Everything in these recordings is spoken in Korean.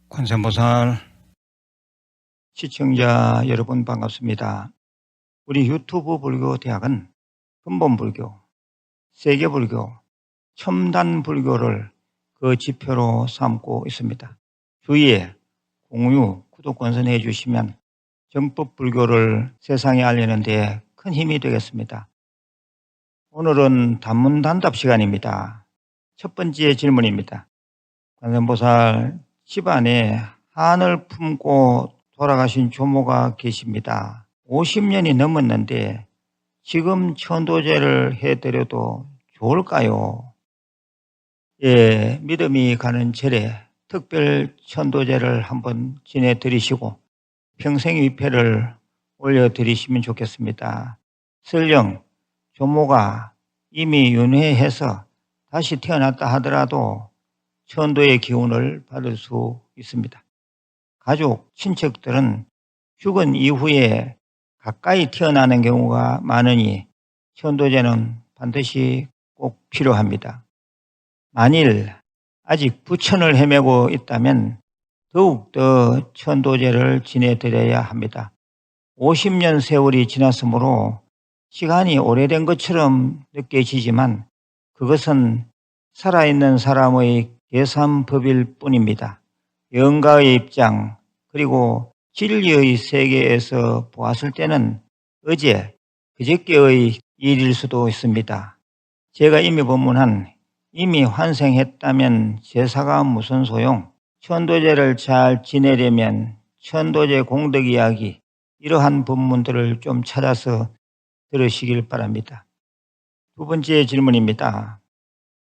관세음보살 시청자 여러분 반갑습니다. 우리 유튜브 불교대학은 근본불교, 세계불교, 첨단불교를 그 지표로 삼고 있습니다. 주위에 공유, 구독 권선해 주시면 정법불교를 세상에 알리는 데 큰 힘이 되겠습니다. 오늘은 단문단답 시간입니다. 첫 번째 질문입니다. 관세음보살, 집안에 한을 품고 돌아가신 조모가 계십니다. 50년이 넘었는데 지금 천도제를 해드려도 좋을까요? 예, 믿음이 가는 절에 특별 천도제를 한번 지내드리시고 평생위패를 올려드리시면 좋겠습니다. 설령 조모가 이미 윤회해서 다시 태어났다 하더라도 천도의 기운을 받을 수 있습니다. 가족, 친척들은 죽은 이후에 가까이 태어나는 경우가 많으니 천도제는 반드시 꼭 필요합니다. 만일 아직 부천을 헤매고 있다면 더욱더 천도제를 지내드려야 합니다. 50년 세월이 지났으므로 시간이 오래된 것처럼 느껴지지만 그것은 살아있는 사람의 계산법일 뿐입니다. 영가의 입장 그리고 진리의 세계에서 보았을 때는 어제, 그저께의 일일 수도 있습니다. 제가 이미 법문한 이미 환생했다면 제사가 무슨 소용? 천도제를 잘 지내려면 천도제 공덕 이야기 이러한 법문들을 좀 찾아서 들으시길 바랍니다. 두 번째 질문입니다.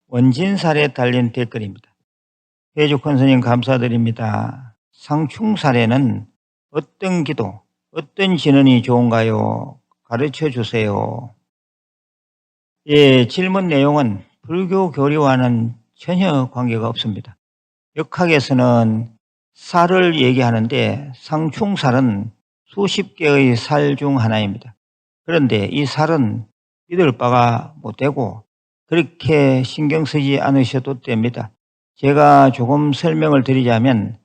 원진살에 달린 댓글입니다. 해죽헌 스님 감사드립니다. 상충살에는 어떤 기도, 어떤 진언이 좋은가요? 가르쳐 주세요. 예, 질문 내용은 불교 교리와는 전혀 관계가 없습니다. 역학에서는 살을 얘기하는데 상충살은 수십 개의 살 중 하나입니다. 그런데 이 살은 믿을 바가 못 되고 그렇게 신경 쓰지 않으셔도 됩니다. 제가 조금 설명을 드리자면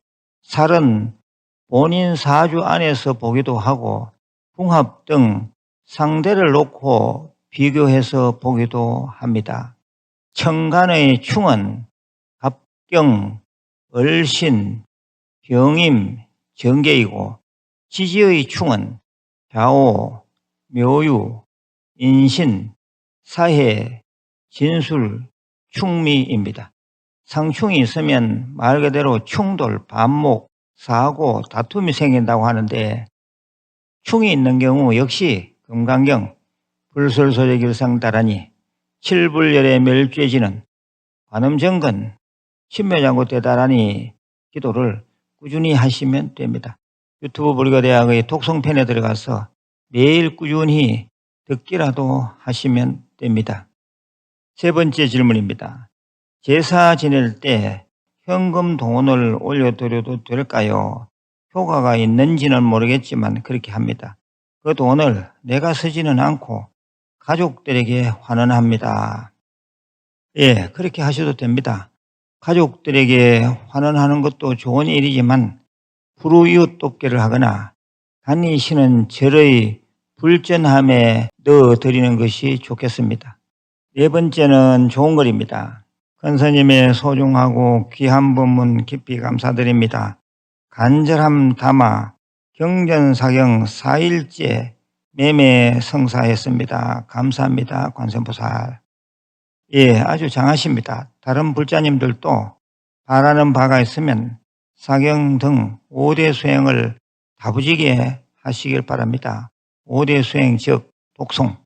살은 본인 사주 안에서 보기도 하고 궁합 등 상대를 놓고 비교해서 보기도 합니다. 천간의 충은 갑경, 을신, 병임, 정계이고 지지의 충은 좌오, 묘유, 인신, 사해, 진술, 충미입니다. 상충이 있으면 말 그대로 충돌, 반목, 사고, 다툼이 생긴다고 하는데 충이 있는 경우 역시 금강경, 불설소재길상다라니, 칠불열의 멸죄지는 관음정근, 신묘장구대다라니 기도를 꾸준히 하시면 됩니다. 유튜브 불교대학의 독성편에 들어가서 매일 꾸준히 듣기라도 하시면 됩니다. 세 번째 질문입니다. 제사 지낼 때 현금 돈을 올려드려도 될까요? 효과가 있는지는 모르겠지만 그렇게 합니다. 그 돈을 내가 쓰지는 않고 가족들에게 환원합니다. 예, 그렇게 하셔도 됩니다. 가족들에게 환원하는 것도 좋은 일이지만 불우이웃 돕기를 하거나 다니시는 절의 불전함에 넣어드리는 것이 좋겠습니다. 네 번째는 좋은 글입니다. 큰 스님의 소중하고 귀한 법문 깊이 감사드립니다. 간절함 담아 경전사경 4일째 매매 성사했습니다. 감사합니다. 관세음보살. 예, 아주 장하십니다. 다른 불자님들도 바라는 바가 있으면 사경 등 5대 수행을 다부지게 하시길 바랍니다. 5대 수행 즉 독송,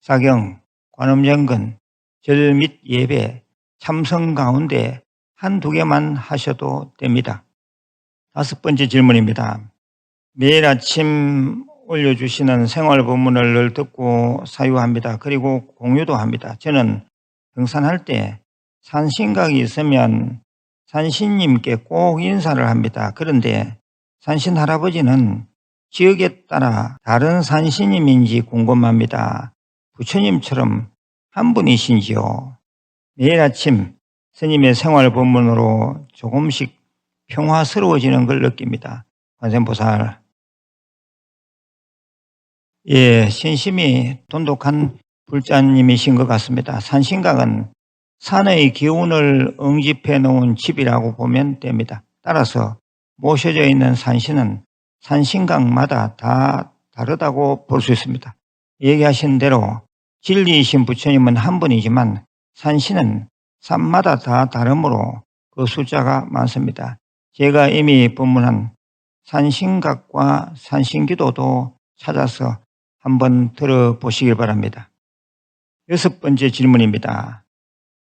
사경, 관음정근, 절 및 예배, 참선 가운데 한두 개만 하셔도 됩니다. 다섯 번째 질문입니다. 매일 아침 올려주시는 생활 법문을 늘 듣고 사유합니다. 그리고 공유도 합니다. 저는 등산할 때 산신각이 있으면 산신님께 꼭 인사를 합니다. 그런데 산신 할아버지는 지역에 따라 다른 산신임인지 궁금합니다. 부처님처럼 한 분이신지요? 매일 아침 스님의 생활 법문으로 조금씩 평화스러워지는 걸 느낍니다. 관세음보살. 예, 신심이 돈독한 불자님이신 것 같습니다. 산신각은 산의 기운을 응집해 놓은 집이라고 보면 됩니다. 따라서 모셔져 있는 산신은 산신각마다 다 다르다고 볼 수 있습니다. 얘기하신 대로 진리이신 부처님은 한 분이지만 산신은 산마다 다 다르므로 그 숫자가 많습니다. 제가 이미 법문한 산신각과 산신기도도 찾아서 한번 들어보시길 바랍니다. 6번째 질문입니다.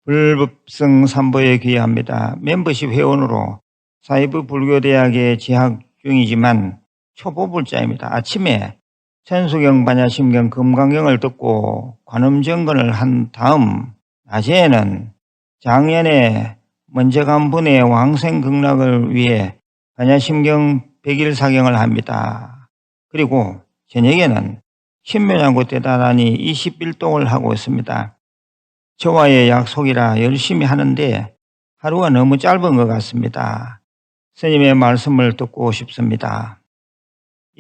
불법성 삼보에 귀의합니다. 멤버십 회원으로 사이부 불교대학에 재학 중이지만 초보불자입니다. 아침에 천수경, 반야심경, 금강경을 듣고 관음정건을 한 다음 낮에는 작년에 먼저 간 분의 왕생극락을 위해 반야심경 100일사경을 합니다. 그리고 저녁에는 신묘장구 대단하니 21동을 하고 있습니다. 저와의 약속이라 열심히 하는데 하루가 너무 짧은 것 같습니다. 스님의 말씀을 듣고 싶습니다.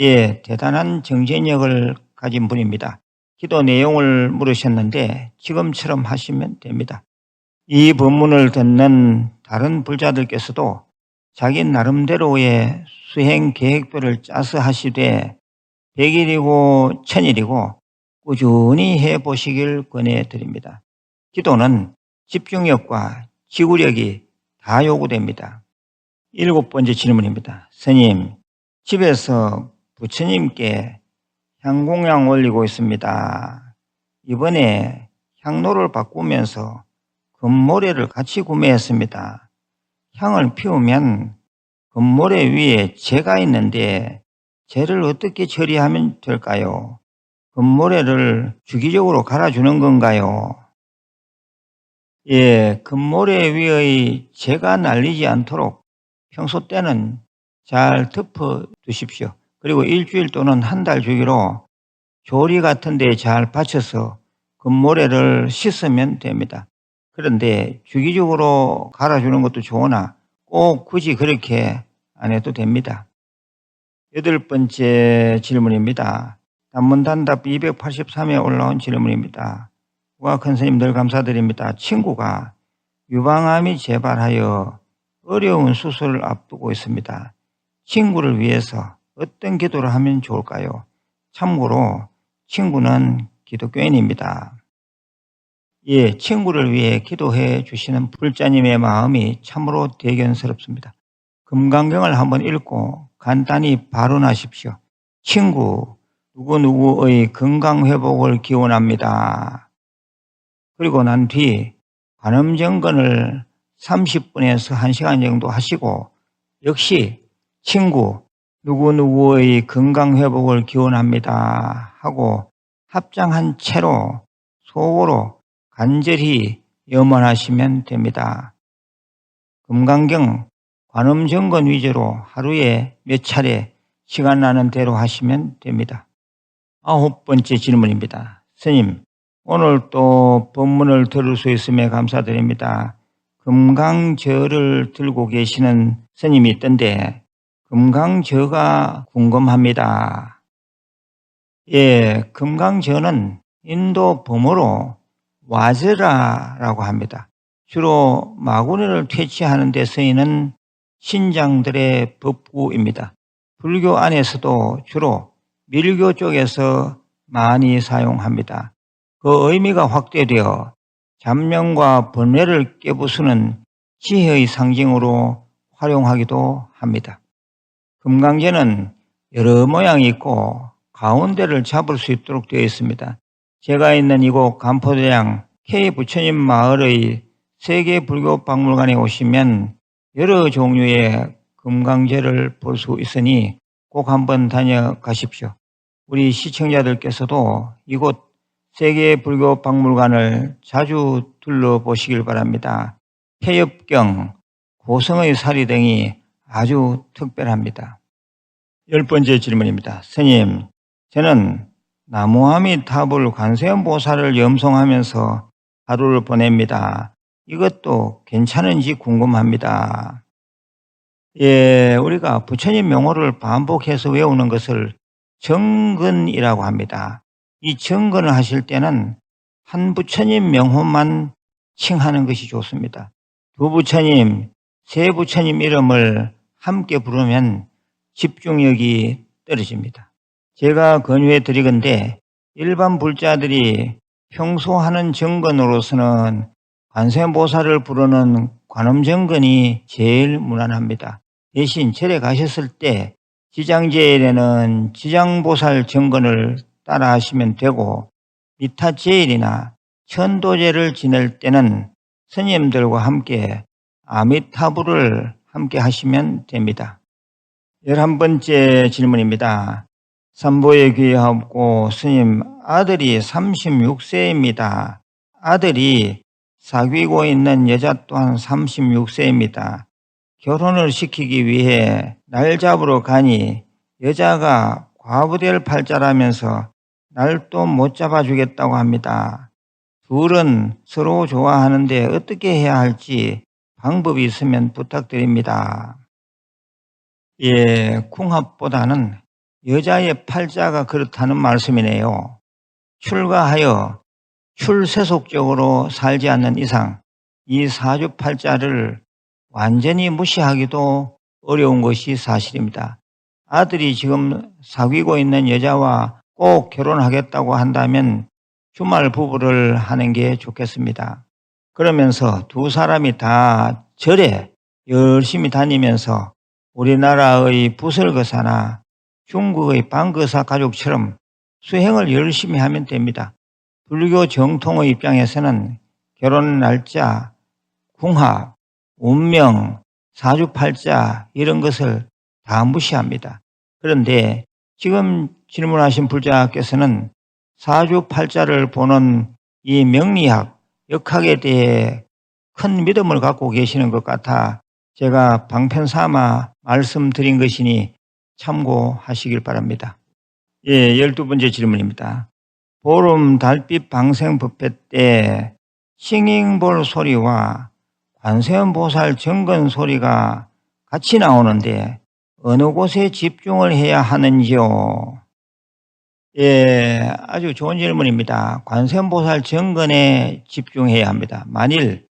예, 대단한 정신력을 가진 분입니다. 기도 내용을 물으셨는데 지금처럼 하시면 됩니다. 이 법문을 듣는 다른 불자들께서도 자기 나름대로의 수행 계획표를 짜서 하시되 100일이고 1000일이고 꾸준히 해보시길 권해드립니다. 기도는 집중력과 지구력이 다 요구됩니다. 7번째 질문입니다. 스님, 집에서 부처님께 향공양 올리고 있습니다. 이번에 향로를 바꾸면서 금모래를 같이 구매했습니다. 향을 피우면 금모래 위에 재가 있는데 재를 어떻게 처리하면 될까요? 금모래를 주기적으로 갈아주는 건가요? 예, 금모래 위의 재가 날리지 않도록 평소 때는 잘 덮어 두십시오. 그리고 일주일 또는 한 달 주기로 조리 같은 데 잘 받쳐서 금모래를 씻으면 됩니다. 그런데 주기적으로 갈아주는 것도 좋으나 꼭 굳이 그렇게 안 해도 됩니다. 8번째 질문입니다. 단문단답 283에 올라온 질문입니다. 우아큰 스님 늘 감사드립니다. 친구가 유방암이 재발하여 어려운 수술을 앞두고 있습니다. 친구를 위해서 어떤 기도를 하면 좋을까요? 참고로 친구는 기독교인입니다. 예, 친구를 위해 기도해 주시는 불자님의 마음이 참으로 대견스럽습니다. 금강경을 한번 읽고 간단히 발언하십시오. 친구, 누구누구의 건강회복을 기원합니다. 그리고 난 뒤 관음정건을 30분에서 1시간 정도 하시고 역시 친구, 누구누구의 건강회복을 기원합니다 하고 합장한 채로 속으로 간절히 염원하시면 됩니다. 금강경 관음정건 위주로 하루에 몇 차례 시간 나는 대로 하시면 됩니다. 9번째 질문입니다. 스님, 오늘 또 법문을 들을 수 있음에 감사드립니다. 금강저를 들고 계시는 스님이 있던데 금강저가 궁금합니다. 예, 금강저는 인도 범어로 와즈라라고 합니다. 주로 마구니를 퇴치하는 데 쓰이는 신장들의 법구입니다. 불교 안에서도 주로 밀교 쪽에서 많이 사용합니다. 그 의미가 확대되어 잡념과 번뇌를 깨부수는 지혜의 상징으로 활용하기도 합니다. 금강제는 여러 모양이 있고 가운데를 잡을 수 있도록 되어 있습니다. 제가 있는 이곳 간포대양 K부처님 마을의 세계불교박물관에 오시면 여러 종류의 금강제를 볼 수 있으니 꼭 한번 다녀가십시오. 우리 시청자들께서도 이곳 세계불교박물관을 자주 둘러보시길 바랍니다. 태엽경, 고성의 사리 등이 아주 특별합니다. 10번째 질문입니다. 스님, 저는 나무아미타불 관세음보살을 염송하면서 하루를 보냅니다. 이것도 괜찮은지 궁금합니다. 예, 우리가 부처님 명호를 반복해서 외우는 것을 정근이라고 합니다. 이 정근을 하실 때는 한 부처님 명호만 칭하는 것이 좋습니다. 두 부처님, 세 부처님 이름을 함께 부르면 집중력이 떨어집니다. 제가 권유해 드리건대 일반 불자들이 평소 하는 정근으로서는 관세음보살을 부르는 관음정근이 제일 무난합니다. 대신 절에 가셨을 때 지장제일에는 지장보살 정근을 따라 하시면 되고, 미타제일이나 천도제를 지낼 때는 스님들과 함께 아미타불을 함께 하시면 됩니다. 11번째 질문입니다. 삼보에 귀하옵고 스님, 아들이 36세입니다. 아들이 사귀고 있는 여자 또한 36세입니다. 결혼을 시키기 위해 날 잡으러 가니 여자가 과부될 팔자라면서 날도 못 잡아주겠다고 합니다. 둘은 서로 좋아하는데 어떻게 해야 할지 방법이 있으면 부탁드립니다. 예, 궁합보다는 여자의 팔자가 그렇다는 말씀이네요. 출가하여 출세속적으로 살지 않는 이상 이 사주팔자를 완전히 무시하기도 어려운 것이 사실입니다. 아들이 지금 사귀고 있는 여자와 꼭 결혼하겠다고 한다면 주말 부부를 하는 게 좋겠습니다. 그러면서 두 사람이 다 절에 열심히 다니면서 우리나라의 부설거사나 중국의 방거사 가족처럼 수행을 열심히 하면 됩니다. 불교 정통의 입장에서는 결혼 날짜, 궁합, 운명, 사주팔자 이런 것을 다 무시합니다. 그런데 지금 질문하신 불자께서는 사주팔자를 보는 이 명리학, 역학에 대해 큰 믿음을 갖고 계시는 것 같아 제가 방편삼아 말씀드린 것이니 참고하시길 바랍니다. 예, 12번째 질문입니다. 보름 달빛 방생법회 때 싱잉볼 소리와 관세음보살 정근 소리가 같이 나오는데 어느 곳에 집중을 해야 하는지요? 예, 아주 좋은 질문입니다. 관세음보살 정근에 집중해야 합니다. 만일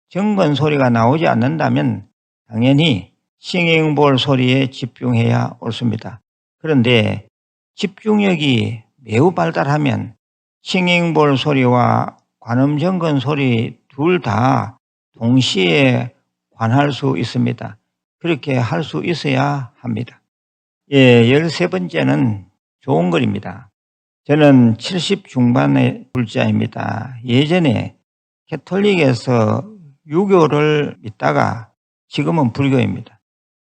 정근 소리가 나오지 않는다면 당연히 싱잉볼 소리에 집중해야 옳습니다. 그런데 집중력이 매우 발달하면 싱잉볼 소리와 관음정근 소리 둘 다 동시에 관할 수 있습니다. 그렇게 할 수 있어야 합니다. 예, 13번째는 좋은 글입니다. 저는 70 중반의 불자입니다. 예전에 캐톨릭에서 유교를 믿다가 지금은 불교입니다.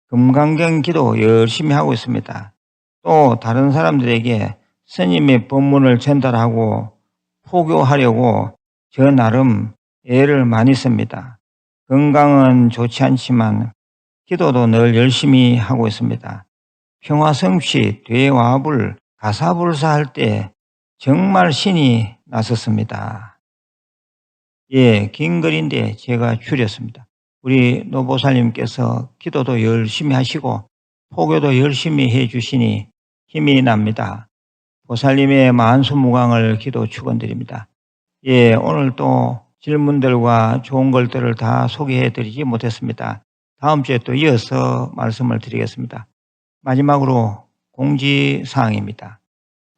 금강경 기도 열심히 하고 있습니다. 또 다른 사람들에게 스님의 법문을 전달하고 포교하려고 저 나름 애를 많이 씁니다. 건강은 좋지 않지만 기도도 늘 열심히 하고 있습니다. 평화성취, 대화불, 가사불사 할 때 정말 신이 났었습니다. 예, 긴 글인데 제가 줄였습니다. 우리 노보살님께서 기도도 열심히 하시고 포교도 열심히 해 주시니 힘이 납니다. 보살님의 만수무강을 기도 축원드립니다. 예, 오늘 또 질문들과 좋은 것들을 다 소개해 드리지 못했습니다. 다음 주에 또 이어서 말씀을 드리겠습니다. 마지막으로 공지사항입니다.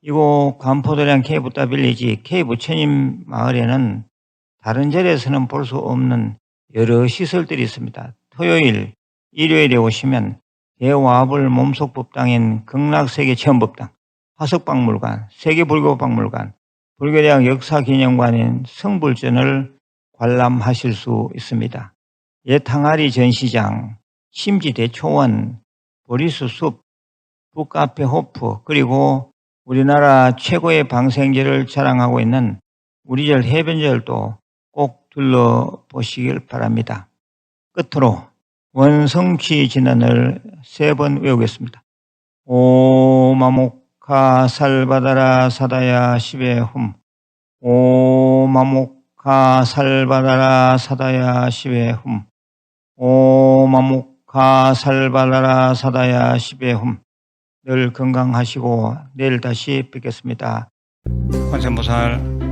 이곳 관포도량 K부타 빌리지 K부처님 마을에는 다른 절에서는 볼 수 없는 여러 시설들이 있습니다. 토요일, 일요일에 오시면 대화불 몸속법당인 극락세계체험법당, 화석박물관, 세계불교박물관, 불교대학 역사기념관인 성불전을 관람하실 수 있습니다. 옛 항아리 전시장, 심지대초원, 보리수 숲, 북카페 호프, 그리고 우리나라 최고의 방생제를 자랑하고 있는 우리절 해변절도 꼭 둘러보시길 바랍니다. 끝으로 원성취 진언을 3번 외우겠습니다. 오마모카 살바다라 사다야 시베 훔. 오마모카 살바다라 사다야 시베 훔. 오마모카 살바다라 사다야 시베 훔. 늘 건강하시고 내일 다시 뵙겠습니다. 관세음보살.